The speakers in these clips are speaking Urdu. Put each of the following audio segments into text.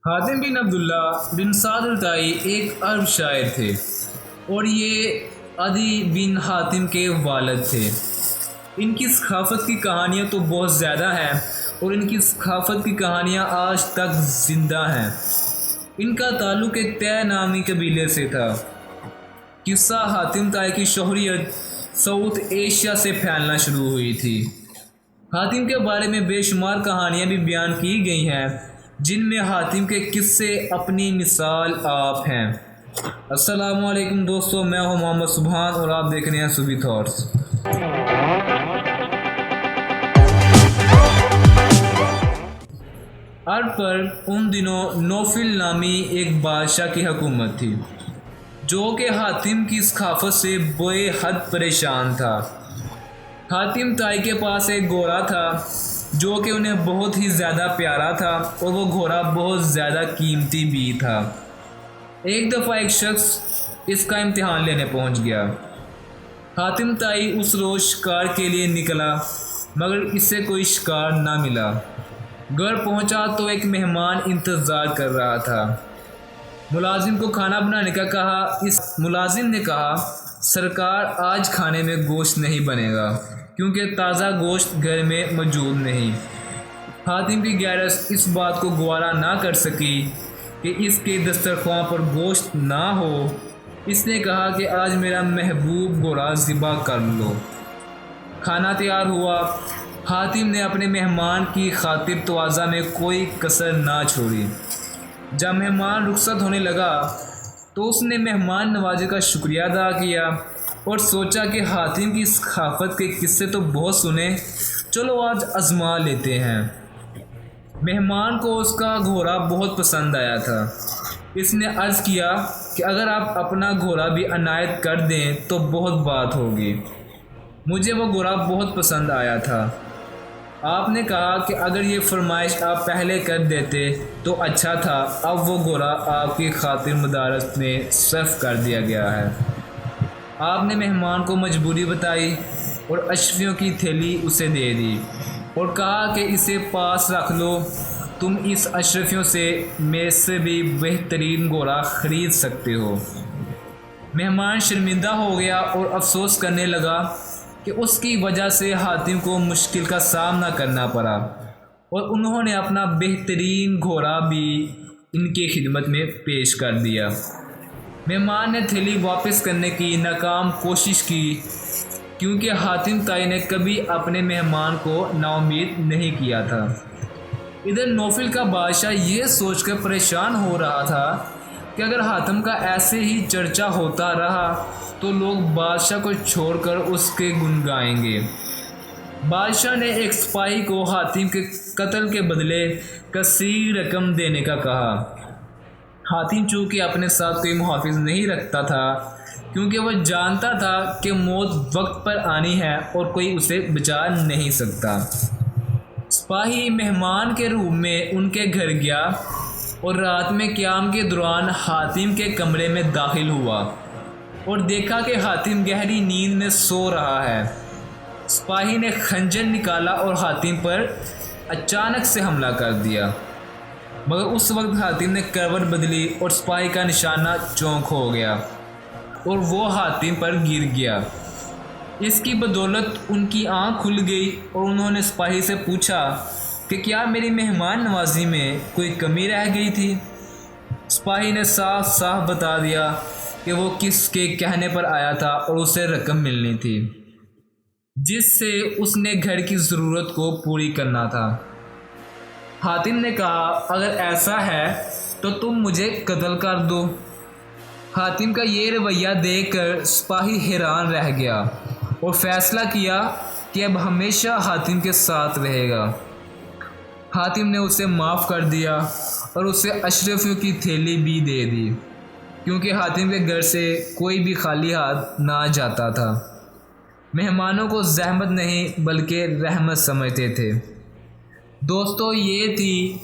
حاتم بن عبداللہ بن سعد الطائی ایک عرب شاعر تھے اور یہ عدی بن حاتم کے والد تھے۔ ان کی ثقافت کی کہانیاں تو بہت زیادہ ہیں اور ان کی ثقافت کی کہانیاں آج تک زندہ ہیں۔ ان کا تعلق ایک طے نامی قبیلے سے تھا۔ قصہ حاتم طائی کی شہریت ساؤتھ ایشیا سے پھیلنا شروع ہوئی تھی۔ حاتم کے بارے میں بے شمار کہانیاں بھی بیان کی گئی ہیں، جن میں حاتم کے قصے اپنی مثال آپ ہیں۔ السلام علیکم دوستو، میں ہوں محمد سبحان اور آپ دیکھ رہے ہیں صوبی تھاٹس۔ عرب پر ان دنوں نوفل نامی ایک بادشاہ کی حکومت تھی، جو کہ حاتم کی ثقافت سے بے حد پریشان تھا۔ حاتم طائی کے پاس ایک گھوڑا تھا جو کہ انہیں بہت ہی زیادہ پیارا تھا اور وہ گھوڑا بہت زیادہ قیمتی بھی تھا۔ ایک دفعہ ایک شخص اس کا امتحان لینے پہنچ گیا۔ حاتم طائی اس روز شکار کے لیے نکلا، مگر اس سے کوئی شکار نہ ملا۔ گھر پہنچا تو ایک مہمان انتظار کر رہا تھا۔ ملازم کو کھانا بنانے کا کہا۔ اس ملازم نے کہا، سرکار آج کھانے میں گوشت نہیں بنے گا کیونکہ تازہ گوشت گھر میں موجود نہیں۔ حاتم کی غیرت اس بات کو گوارا نہ کر سکی کہ اس کے دسترخوان پر گوشت نہ ہو۔ اس نے کہا کہ آج میرا محبوب گھوڑا ذبح کر لو۔ کھانا تیار ہوا۔ حاتم نے اپنے مہمان کی خاطر تواضع میں کوئی کسر نہ چھوڑی۔ جب مہمان رخصت ہونے لگا تو اس نے مہمان نوازی کا شکریہ ادا کیا اور سوچا کہ حاتم کی ثقافت کے قصے تو بہت سنے، چلو آج آزما لیتے ہیں۔ مہمان کو اس کا گھوڑا بہت پسند آیا تھا۔ اس نے عرض کیا کہ اگر آپ اپنا گھوڑا بھی عنایت کر دیں تو بہت بات ہوگی۔ مجھے وہ گھوڑا بہت پسند آیا تھا۔ آپ نے کہا کہ اگر یہ فرمائش آپ پہلے کر دیتے تو اچھا تھا، اب وہ گھوڑا آپ کی خاطر مدارس میں صرف کر دیا گیا ہے۔ آپ نے مہمان کو مجبوری بتائی اور اشرفیوں کی تھیلی اسے دے دی اور کہا کہ اسے پاس رکھ لو، تم اس اشرفیوں میں سے بھی بہترین گھوڑا خرید سکتے ہو۔ مہمان شرمندہ ہو گیا اور افسوس کرنے لگا کہ اس کی وجہ سے حاتم کو مشکل کا سامنا کرنا پڑا اور انہوں نے اپنا بہترین گھوڑا بھی ان کی خدمت میں پیش کر دیا۔ مہمان نے تھیلی واپس کرنے کی ناکام کوشش کی کیونکہ حاتم طائی نے کبھی اپنے مہمان کو نا امید نہیں کیا تھا۔ ادھر نوفل کا بادشاہ یہ سوچ کر پریشان ہو رہا تھا کہ اگر حاتم کا ایسے ہی چرچا ہوتا رہا تو لوگ بادشاہ کو چھوڑ کر اس کے گن گائیں گے۔ بادشاہ نے ایک سپاہی کو حاتم کے قتل کے بدلے کثیر رقم دینے کا کہا۔ حاتم چونکہ اپنے ساتھ کوئی محافظ نہیں رکھتا تھا کیونکہ وہ جانتا تھا کہ موت وقت پر آنی ہے اور کوئی اسے بچا نہیں سکتا۔ سپاہی مہمان کے روپ میں ان کے گھر گیا اور رات میں قیام کے دوران حاتم کے کمرے میں داخل ہوا اور دیکھا کہ حاتم گہری نیند میں سو رہا ہے۔ سپاہی نے خنجر نکالا اور حاتم پر اچانک سے حملہ کر دیا، مگر اس وقت حاتم نے کروٹ بدلی اور سپاہی کا نشانہ چونک ہو گیا اور وہ حاتم پر گر گیا۔ اس کی بدولت ان کی آنکھ کھل گئی اور انہوں نے سپاہی سے پوچھا کہ کیا میری مہمان نوازی میں کوئی کمی رہ گئی تھی؟ سپاہی نے صاف صاف بتا دیا کہ وہ کس کے کہنے پر آیا تھا اور اسے رقم ملنی تھی جس سے اس نے گھر کی ضرورت کو پوری کرنا تھا۔ حاتم نے کہا، اگر ایسا ہے تو تم مجھے قتل کر دو۔ حاتم کا یہ رویہ دیکھ کر سپاہی حیران رہ گیا اور فیصلہ کیا کہ اب ہمیشہ حاتم کے ساتھ رہے گا۔ حاتم نے اسے معاف کر دیا اور اسے اشرفیوں کی تھیلی بھی دے دی کیونکہ حاتم کے گھر سے کوئی بھی خالی ہاتھ نہ جاتا تھا۔ مہمانوں کو زحمت نہیں بلکہ رحمت سمجھتے تھے۔ دوستو، یہ تھی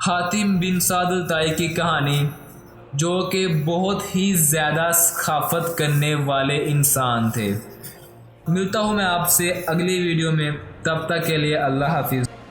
حاتم بن سعد الطائی کی کہانی، جو کہ بہت ہی زیادہ ثقافت کرنے والے انسان تھے۔ ملتا ہوں میں آپ سے اگلی ویڈیو میں، تب تک کے لیے اللہ حافظ۔